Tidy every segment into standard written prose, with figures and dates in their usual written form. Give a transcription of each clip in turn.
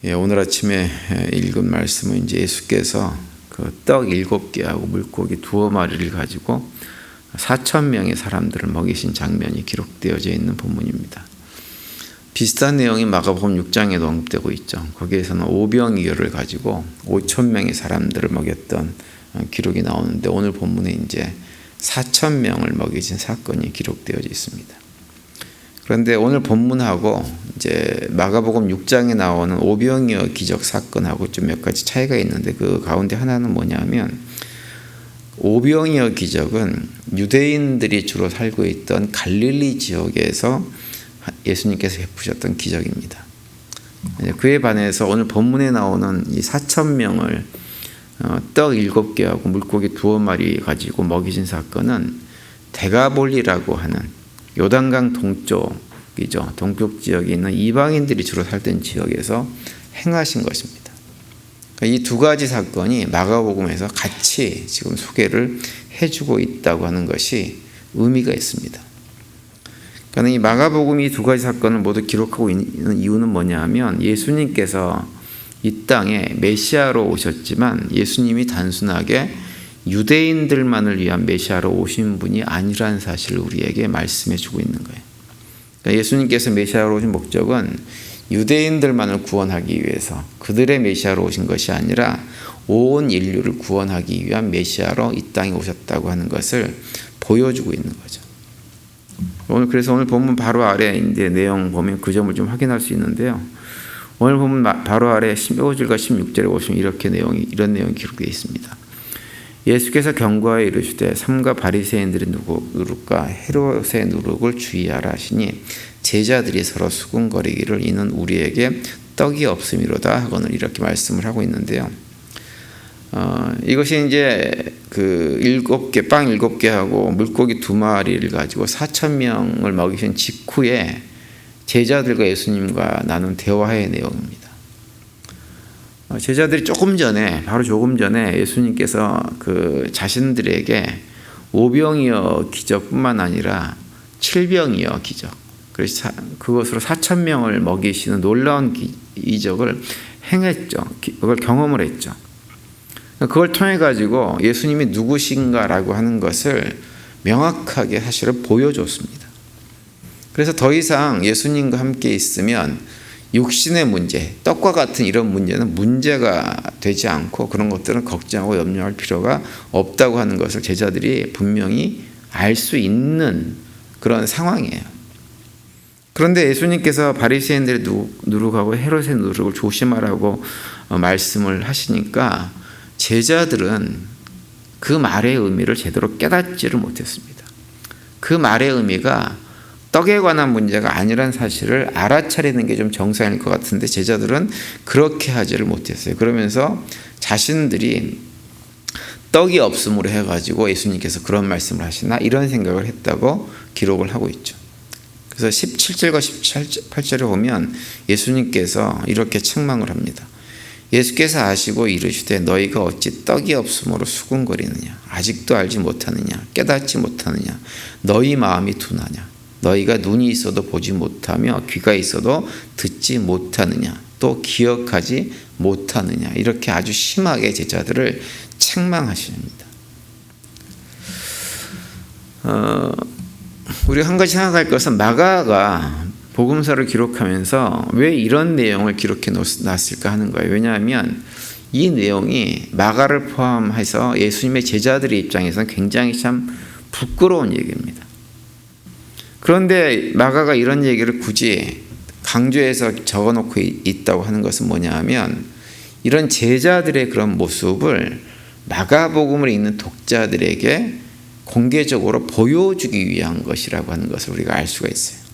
오늘 아침에 읽은 말씀은 이제 예수께서 그 떡 7개하고 물고기 2마리를 가지고 4,000명의 사람들을 먹이신 장면이 기록되어져 있는 본문입니다. 비슷한 내용이 마가복음 6장에도 언급되고 있죠. 거기에서는 오병이어를 가지고 5,000명의 사람들을 먹였던 기록이 나오는데 오늘 본문에 이제 4,000명을 먹이신 사건이 기록되어져 있습니다. 그런데 오늘 본문하고 이제 마가복음 6장에 나오는 오병이어 기적 사건하고 좀 몇 가지 차이가 있는데 그 가운데 하나는 뭐냐면 오병이어 기적은 유대인들이 주로 살고 있던 갈릴리 지역에서 예수님께서 베푸셨던 기적입니다. 그에 반해서 오늘 본문에 나오는 이 4,000명을 떡 7개하고 물고기 2마리 가지고 먹이신 사건은 데가볼리라고 하는 요단강 동쪽이죠. 동쪽 지역에 있는 이방인들이 주로 살던 지역에서 행하신 것입니다. 이 두 가지 사건이 마가복음에서 같이 지금 소개를 해주고 있다고 하는 것이 의미가 있습니다. 그러니까 이 마가복음이 이 두 가지 사건을 모두 기록하고 있는 이유는 뭐냐 하면 예수님께서 이 땅에 메시아로 오셨지만 예수님이 단순하게 유대인들만을 위한 메시아로 오신 분이 아니라는 사실을 우리에게 말씀해 주고 있는 거예요. 그러니까 예수님께서 메시아로 오신 목적은 유대인들만을 구원하기 위해서 그들의 메시아로 오신 것이 아니라 온 인류를 구원하기 위한 메시아로 이 땅에 오셨다고 하는 것을 보여주고 있는 거죠. 그래서 오늘 본문 바로 아래 이제 내용 보면 그 점을 좀 확인할 수 있는데요. 오늘 본문 바로 아래 15절과 16절에 보시면 이런 내용이 기록되어 있습니다. 예수께서 경고하여 이르시되 삼가 바리새인들의 누룩과 헤롯의 누룩을 주의하라 하시니 제자들이 서로 수군거리기를 이는 우리에게 떡이 없음이로다 하고는 이렇게 말씀을 하고 있는데요. 이것이 이제 그 빵 7개하고 물고기 2마리를 가지고 4,000명을 먹이신 직후에 제자들과 예수님과 나눈 대화의 내용입니다. 제자들이 조금 전에 예수님께서 그 자신들에게 오병이어 기적뿐만 아니라 7병이어 기적, 그래서 그것으로 4,000명을 먹이시는 놀라운 이적을 행했죠. 그걸 경험을 했죠. 그걸 통해 가지고 예수님이 누구신가라고 하는 것을 명확하게 사실을 보여줬습니다. 그래서 더 이상 예수님과 함께 있으면 육신의 문제, 떡과 같은 이런 문제는 문제가 되지 않고 그런 것들은 걱정하고 염려할 필요가 없다고 하는 것을 제자들이 분명히 알 수 있는 그런 상황이에요. 그런데 예수님께서 바리새인들의 누룩하고 헤롯의 누룩을 조심하라고 말씀을 하시니까 제자들은 그 말의 의미를 제대로 깨닫지를 못했습니다. 그 말의 의미가 떡에 관한 문제가 아니란 사실을 알아차리는 게 좀 정상일 것 같은데 제자들은 그렇게 하지를 못했어요. 그러면서 자신들이 떡이 없음으로 해가지고 예수님께서 그런 말씀을 하시나 이런 생각을 했다고 기록을 하고 있죠. 그래서 17절과 18절에 보면 예수님께서 이렇게 책망을 합니다. 예수께서 아시고 이르시되 너희가 어찌 떡이 없음으로 수군거리느냐 아직도 알지 못하느냐 깨닫지 못하느냐 너희 마음이 둔하냐 너희가 눈이 있어도 보지 못하며 귀가 있어도 듣지 못하느냐 또 기억하지 못하느냐 이렇게 아주 심하게 제자들을 책망하십니다. 우리가 한 가지 생각할 것은 마가가 복음서를 기록하면서 왜 이런 내용을 기록해 놨을까 하는 거예요. 왜냐하면 이 내용이 마가를 포함해서 예수님의 제자들의 입장에서는 굉장히 참 부끄러운 얘기입니다. 그런데 마가가 이런 얘기를 굳이 강조해서 적어놓고 있다고 하는 것은 뭐냐 하면 이런 제자들의 그런 모습을 마가복음을 읽는 독자들에게 공개적으로 보여주기 위한 것이라고 하는 것을 우리가 알 수가 있어요.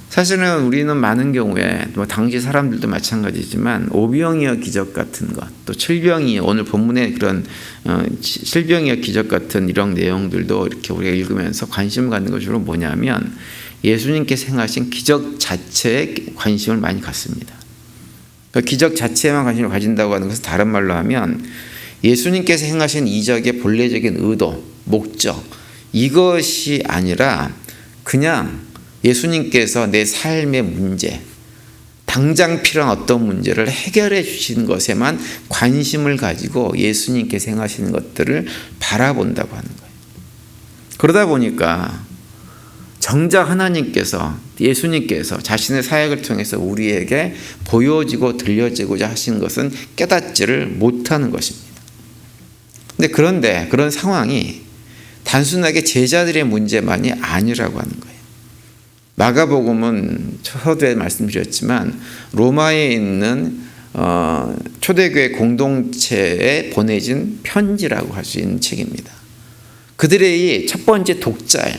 사실은 우리는 많은 경우에 당시 사람들도 마찬가지지만 오병이어 기적 같은 것, 또 7병이어 오늘 본문의 그런 7병이어 기적 같은 이런 내용들도 이렇게 우리가 읽으면서 관심을 갖는 것 주로 뭐냐면 예수님께서 행하신 기적 자체에 관심을 많이 갖습니다. 기적 자체에만 관심을 가진다고 하는 것은 다른 말로 하면 예수님께서 행하신 이적의 본래적인 의도, 목적 이것이 아니라 그냥 예수님께서 내 삶의 문제, 당장 필요한 어떤 문제를 해결해 주시는 것에만 관심을 가지고 예수님께서 행하시는 것들을 바라본다고 하는 거예요. 그러다 보니까 정작 하나님께서, 예수님께서 자신의 사역을 통해서 우리에게 보여지고 들려지고자 하시는 것은 깨닫지를 못하는 것입니다. 그런데 그런 상황이 단순하게 제자들의 문제만이 아니라고 하는 거예요. 마가복음은 서두에 말씀드렸지만 로마에 있는 초대교회 공동체에 보내진 편지라고 할 수 있는 책입니다. 그들의 첫 번째 독자예요.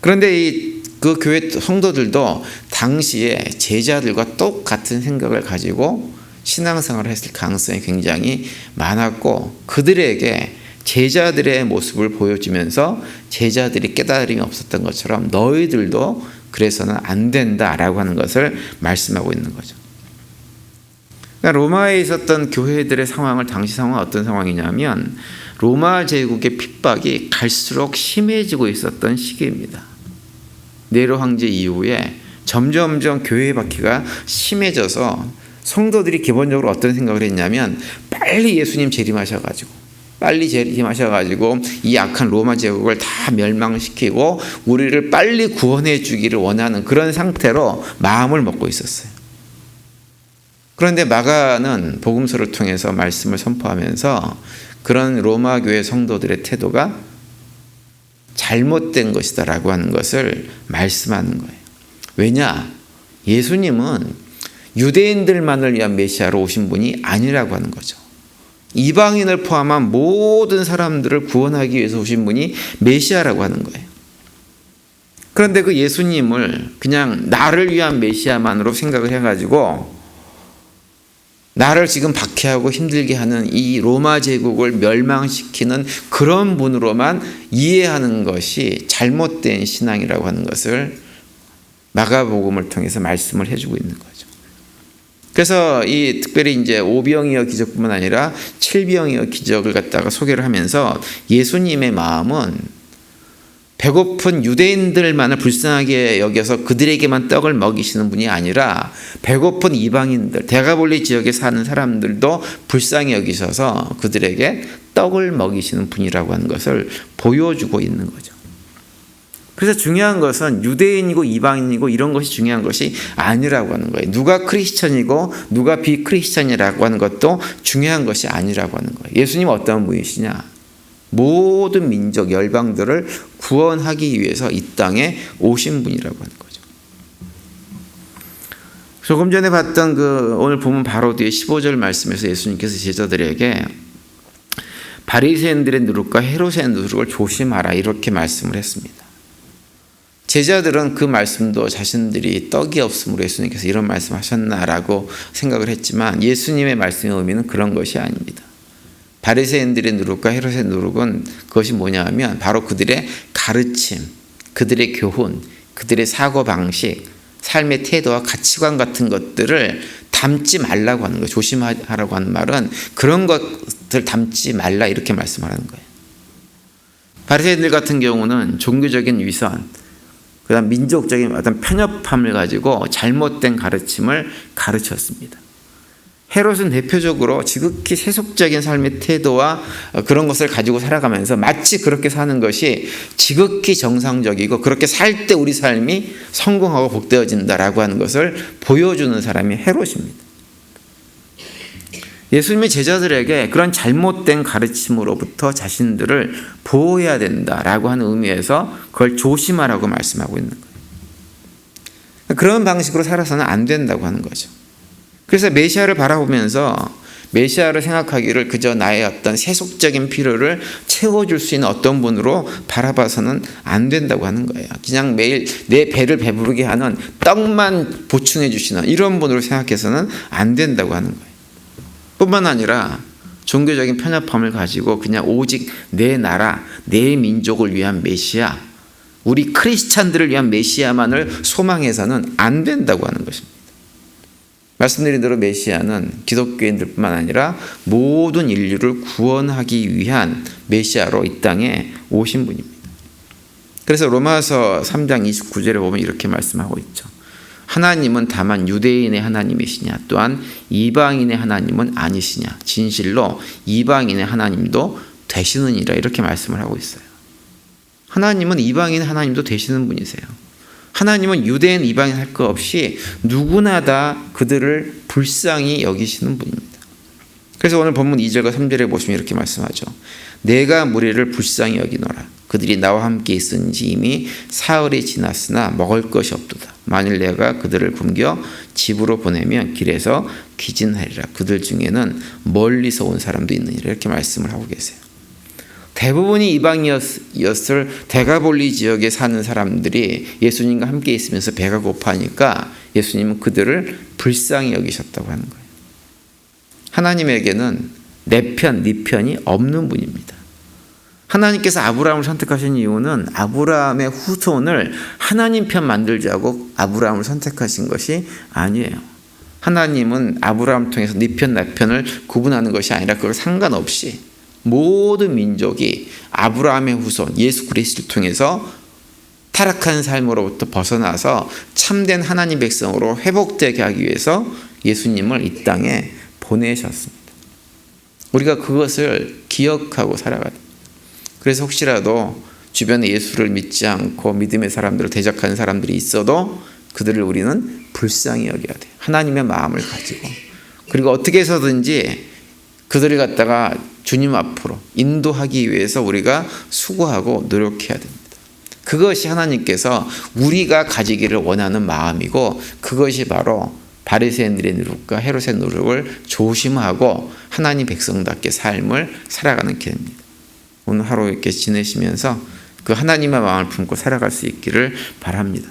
그런데 그 교회 성도들도 당시에 제자들과 똑같은 생각을 가지고 신앙생활을 했을 가능성이 굉장히 많았고, 그들에게 제자들의 모습을 보여주면서 제자들이 깨달음이 없었던 것처럼 너희들도 그래서는 안 된다라고 하는 것을 말씀하고 있는 거죠. 그러니까 로마에 있었던 교회들의 상황을, 당시 상황은 어떤 상황이냐면 로마 제국의 핍박이 갈수록 심해지고 있었던 시기입니다. 네로 황제 이후에 점점점 교회 박해가 심해져서 성도들이 기본적으로 어떤 생각을 했냐면 빨리 예수님 재림하셔가지고 이 악한 로마 제국을 다 멸망시키고 우리를 빨리 구원해 주기를 원하는 그런 상태로 마음을 먹고 있었어요. 그런데 마가는 복음서를 통해서 말씀을 선포하면서 그런 로마 교회 성도들의 태도가 잘못된 것이다라고 하는 것을 말씀하는 거예요. 왜냐? 예수님은 유대인들만을 위한 메시아로 오신 분이 아니라고 하는 거죠. 이방인을 포함한 모든 사람들을 구원하기 위해서 오신 분이 메시아라고 하는 거예요. 그런데 그 예수님을 그냥 나를 위한 메시아만으로 생각을 해가지고 나를 지금 박해하고 힘들게 하는 이 로마 제국을 멸망시키는 그런 분으로만 이해하는 것이 잘못된 신앙이라고 하는 것을 마가복음을 통해서 말씀을 해주고 있는 거죠. 그래서 이 특별히 이제 오병이어 기적뿐만 아니라 칠병이어 기적을 갖다가 소개를 하면서 예수님의 마음은 배고픈 유대인들만을 불쌍하게 여겨서 그들에게만 떡을 먹이시는 분이 아니라 배고픈 이방인들, 대가볼리 지역에 사는 사람들도 불쌍히 여기셔서 그들에게 떡을 먹이시는 분이라고 하는 것을 보여주고 있는 거죠. 그래서 중요한 것은 유대인이고 이방인이고 이런 것이 중요한 것이 아니라고 하는 거예요. 누가 크리스천이고 누가 비크리스천이라고 하는 것도 중요한 것이 아니라고 하는 거예요. 예수님은 어떤 분이시냐? 모든 민족 열방들을 구원하기 위해서 이 땅에 오신 분이라고 하는 거죠. 조금 전에 봤던 오늘 보면 바로 뒤에 15절 말씀에서 예수님께서 제자들에게 바리새인들의 누룩과 헤롯의 누룩을 조심하라 이렇게 말씀을 했습니다. 제자들은 그 말씀도 자신들이 떡이 없으므로 예수님께서 이런 말씀하셨나라고 생각을 했지만 예수님의 말씀의 의미는 그런 것이 아닙니다. 바리새인들의 누룩과 헤롯의 누룩은 그것이 뭐냐 하면 바로 그들의 가르침, 그들의 교훈, 그들의 사고방식, 삶의 태도와 가치관 같은 것들을 담지 말라고 하는 거예요. 조심하라고 하는 말은 그런 것들 담지 말라 이렇게 말씀하는 거예요. 바리새인들 같은 경우는 종교적인 위선, 그다음 민족적인 어떤 편협함을 가지고 잘못된 가르침을 가르쳤습니다. 헤롯은 대표적으로 지극히 세속적인 삶의 태도와 그런 것을 가지고 살아가면서 마치 그렇게 사는 것이 지극히 정상적이고 그렇게 살 때 우리 삶이 성공하고 복되어진다라고 하는 것을 보여주는 사람이 헤롯입니다. 예수님의 제자들에게 그런 잘못된 가르침으로부터 자신들을 보호해야 된다라고 하는 의미에서 그걸 조심하라고 말씀하고 있는 거예요. 그런 방식으로 살아서는 안 된다고 하는 거죠. 그래서 메시아를 바라보면서 메시아를 생각하기를 그저 나의 어떤 세속적인 필요를 채워줄 수 있는 어떤 분으로 바라봐서는 안 된다고 하는 거예요. 그냥 매일 내 배를 배부르게 하는 떡만 보충해 주시는 이런 분으로 생각해서는 안 된다고 하는 거예요. 뿐만 아니라 종교적인 편협함을 가지고 그냥 오직 내 나라, 내 민족을 위한 메시아, 우리 크리스찬들을 위한 메시아만을 소망해서는 안 된다고 하는 것입니다. 말씀드린 대로 메시아는 기독교인들뿐만 아니라 모든 인류를 구원하기 위한 메시아로 이 땅에 오신 분입니다. 그래서 로마서 3장 29절에 보면 이렇게 말씀하고 있죠. 하나님은 다만 유대인의 하나님이시냐 또한 이방인의 하나님은 아니시냐 진실로 이방인의 하나님도 되시느니라 이렇게 말씀을 하고 있어요. 하나님은 이방인의 하나님도 되시는 분이세요. 하나님은 유대인 이방인 할 것 없이 누구나 다 그들을 불쌍히 여기시는 분입니다. 그래서 오늘 본문 2절과 3절에 보시면 이렇게 말씀하죠. 내가 무리를 불쌍히 여기노라. 그들이 나와 함께 있은지 이미 사흘이 지났으나 먹을 것이 없도다. 만일 내가 그들을 굶겨 집으로 보내면 길에서 기진하리라. 그들 중에는 멀리서 온 사람도 있느니라. 이렇게 말씀을 하고 계세요. 대부분이 이방이었을 데가볼리 지역에 사는 사람들이 예수님과 함께 있으면서 배가 고파하니까 예수님은 그들을 불쌍히 여기셨다고 하는 거예요. 하나님에게는 내 편, 네 편이 없는 분입니다. 하나님께서 아브라함을 선택하신 이유는 아브라함의 후손을 하나님 편 만들자고 아브라함을 선택하신 것이 아니에요. 하나님은 아브라함 통해서 네 편, 나 편을 구분하는 것이 아니라 그걸 상관없이 모든 민족이 아브라함의 후손 예수 그리스도를 통해서 타락한 삶으로부터 벗어나서 참된 하나님 백성으로 회복되게 하기 위해서 예수님을 이 땅에 보내셨습니다. 우리가 그것을 기억하고 살아가야 됩니다. 그래서 혹시라도 주변에 예수를 믿지 않고 믿음의 사람들을 대적하는 사람들이 있어도 그들을 우리는 불쌍히 여겨야 돼요. 하나님의 마음을 가지고. 그리고 어떻게 해서든지 그들을 갖다가 주님 앞으로 인도하기 위해서 우리가 수고하고 노력해야 됩니다. 그것이 하나님께서 우리가 가지기를 원하는 마음이고 그것이 바로 바리새인들의 노력과 헤롯의 노력을 조심하고 하나님 백성답게 삶을 살아가는 길입니다. 오늘 하루 이렇게 지내시면서 그 하나님의 마음을 품고 살아갈 수 있기를 바랍니다.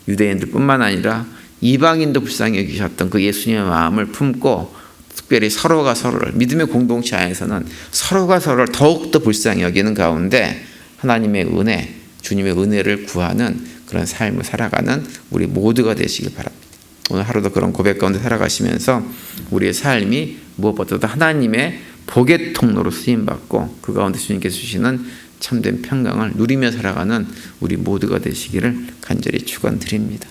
유대인들뿐만 아니라 이방인도 불쌍히 여기셨던 그 예수님의 마음을 품고 특별히 서로가 서로를 믿음의 공동체 안에서는 서로가 서로를 더욱더 불쌍히 여기는 가운데 하나님의 은혜, 주님의 은혜를 구하는 그런 삶을 살아가는 우리 모두가 되시길 바랍니다. 오늘 하루도 그런 고백 가운데 살아가시면서 우리의 삶이 무엇보다도 하나님의 복의 통로로 쓰임받고 그 가운데 주님께서 주시는 참된 평강을 누리며 살아가는 우리 모두가 되시기를 간절히 축원드립니다.